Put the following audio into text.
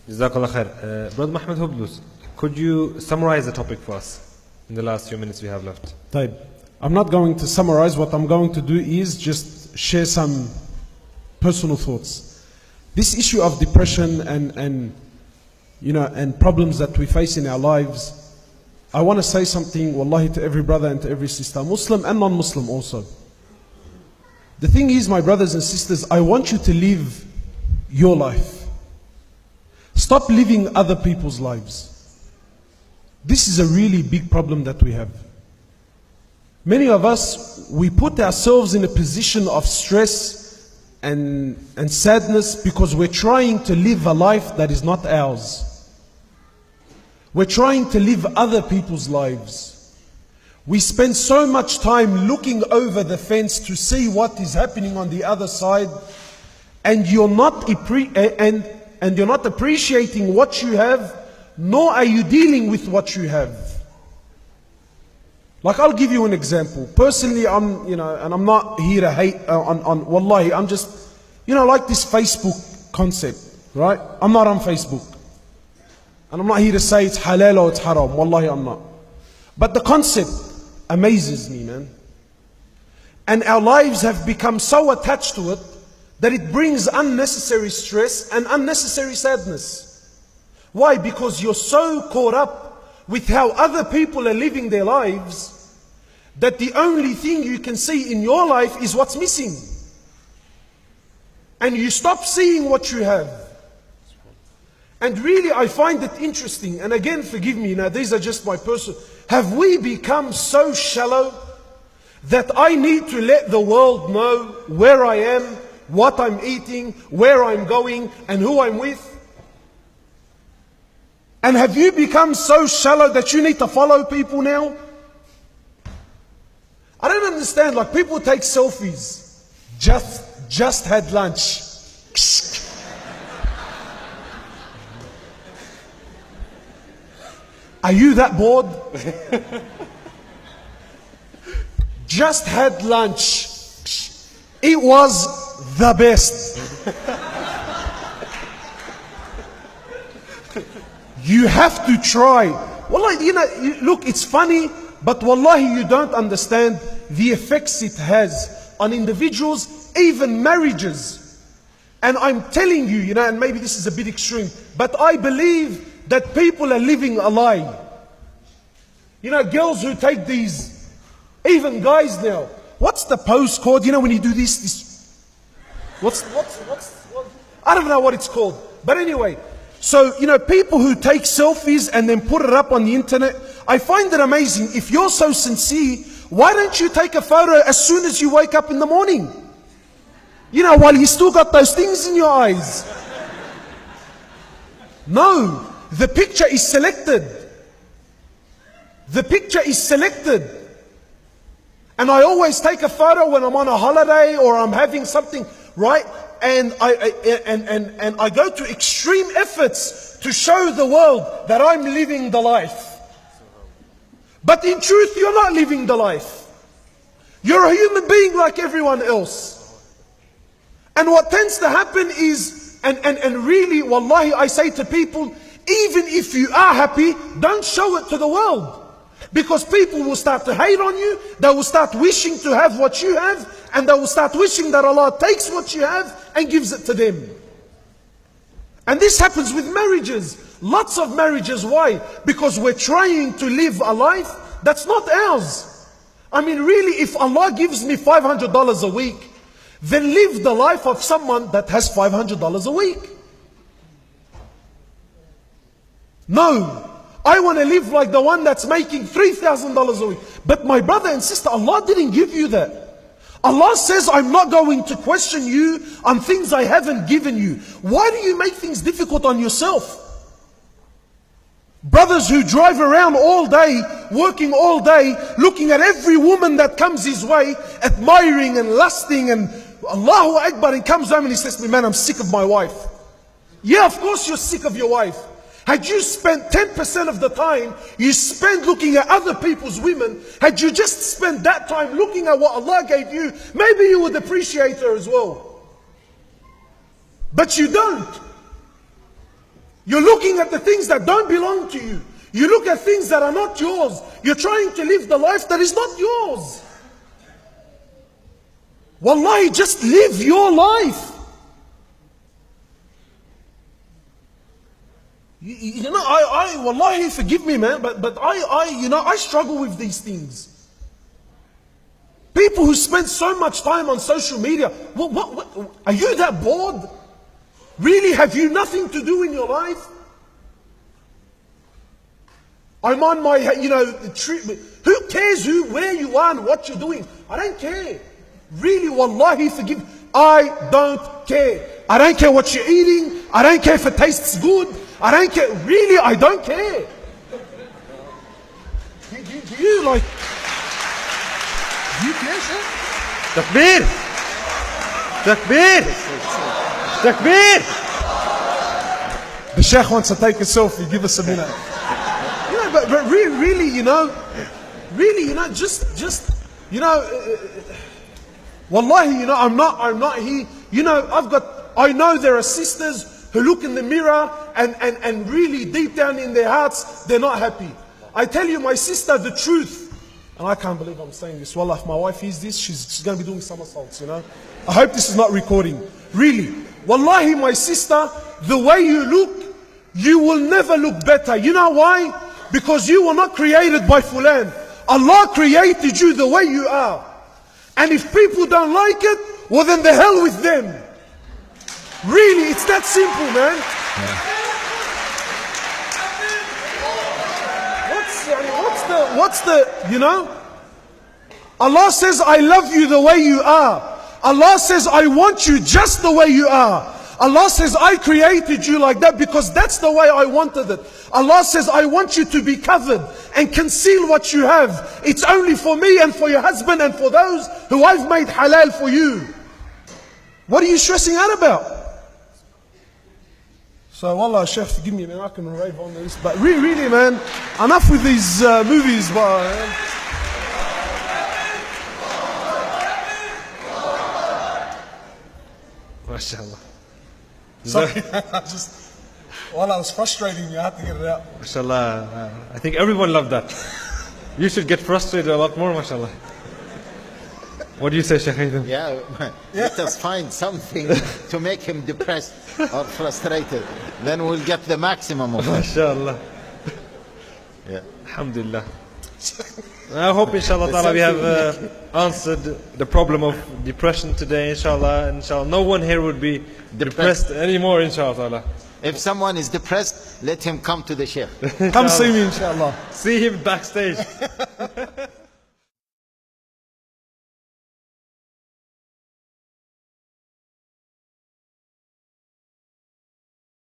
Jazakallah khair. Brother Muhammad Hublus, could you summarize the topic for us in the last few minutes we have left? طيب. I'm not going to summarize. What I'm going to do is just share some personal thoughts. This issue of depression and problems that we face in our lives, I want to say something, wallahi, to every brother and to every sister, Muslim and non-Muslim also. The thing is, my brothers and sisters, I want you to live your life. Stop living other people's lives. This is a really big problem that we have. Many of us, we put ourselves in a position of stress and sadness because we're trying to live a life that is not ours. We're trying to live other people's lives. We spend so much time looking over the fence to see what is happening on the other side, and you're not appreciating what you have, nor are you dealing with what you have. Like, I'll give you an example. Personally, and I'm not here to hate on wallahi, I'm just, like this Facebook concept, right? I'm not on Facebook. And I'm not here to say it's halal or it's haram. Wallahi, I'm not. But the concept amazes me, man. And our lives have become so attached to it that it brings unnecessary stress and unnecessary sadness. Why? Because you're so caught up with how other people are living their lives that the only thing you can see in your life is what's missing. And you stop seeing what you have. And really, I find it interesting, and again, forgive me, now these are just my personal, have we become so shallow that I need to let the world know where I am, what I'm eating, where I'm going, and who I'm with? And have you become so shallow that you need to follow people now? I don't understand, like people take selfies. Just had lunch. Are you that bored? Just had lunch. It was the best. You have to try. Wallahi, look, it's funny, but wallahi, you don't understand the effects it has on individuals, even marriages. And I'm telling you, and maybe this is a bit extreme, but I believe that people are living a lie. Girls who take these, even guys now. What's the pose called? When you do this. What? I don't know what it's called. But anyway, so, people who take selfies and then put it up on the internet, I find it amazing. If you're so sincere, why don't you take a photo as soon as you wake up in the morning? While you still got those things in your eyes. No. The picture is selected. The picture is selected. And I always take a photo when I'm on a holiday or I'm having something, right? And I go to extreme efforts to show the world that I'm living the life. But in truth, you're not living the life. You're a human being like everyone else. And what tends to happen is, and really, wallahi, I say to people, even if you are happy, don't show it to the world. Because people will start to hate on you, they will start wishing to have what you have, and they will start wishing that Allah takes what you have and gives it to them. And this happens with marriages. Lots of marriages. Why? Because we're trying to live a life that's not ours. I mean, really, if Allah gives me $500 a week, then live the life of someone that has $500 a week. No, I want to live like the one that's making $3,000 a week. But my brother and sister, Allah didn't give you that. Allah says, I'm not going to question you on things I haven't given you. Why do you make things difficult on yourself? Brothers who drive around all day, working all day, looking at every woman that comes his way, admiring and lusting and Allahu Akbar, and comes home and he says to me, man, I'm sick of my wife. Yeah, of course you're sick of your wife. Had you spent 10% of the time you spend looking at other people's women, had you just spent that time looking at what Allah gave you, maybe you would appreciate her as well. But you don't. You're looking at the things that don't belong to you. You look at things that are not yours. You're trying to live the life that is not yours. Wallahi, just live your life. You know, wallahi, forgive me, man, but I struggle with these things. People who spend so much time on social media, what, are you that bored? Really, have you nothing to do in your life? I'm on my, who cares where you are and what you're doing? I don't care. Really, wallahi, forgive. I don't care. I don't care what you're eating. I don't care if it tastes good. I don't care. Really, I don't care. Do you like... Do you care, sir? Takbir! Takbir! Takbir! The Sheikh wants to take a selfie. Give us a minute. But really, just, wallahi, I'm not here. I know there are sisters who look in the mirror and really deep down in their hearts, they're not happy. I tell you, my sister, the truth. And I can't believe I'm saying this. Wallah, if my wife hears this, she's going to be doing somersaults, I hope this is not recording. Really. Wallahi, my sister, the way you look, you will never look better. You know why? Because you were not created by Fulan. Allah created you the way you are. And if people don't like it, well then the hell with them. Really, it's that simple, man. Allah says, I love you the way you are. Allah says, I want you just the way you are. Allah says, I created you like that because that's the way I wanted it. Allah says, I want you to be covered and conceal what you have. It's only for me and for your husband and for those who I've made halal for you. What are you stressing out about? So, wallah, Sheikh, forgive me, man, I can rave on this. But really, man, enough with these movies, man. MashaAllah. Sorry, I was frustrating you, I had to get it out. MashaAllah. I think everyone loved that. You should get frustrated a lot more, MashaAllah. What do you say, Shaykh Aidan? Yeah, let us find something to make him depressed or frustrated. Then we'll get the maximum of it. MashaAllah. Yeah. Alhamdulillah. I hope, inshallah ta'ala, we have answered the problem of depression today, inshallah. Inshallah, no one here would be depressed anymore, inshallah ta'ala. If someone is depressed, let him come to the Sheikh. Come see me, inshallah. See him backstage.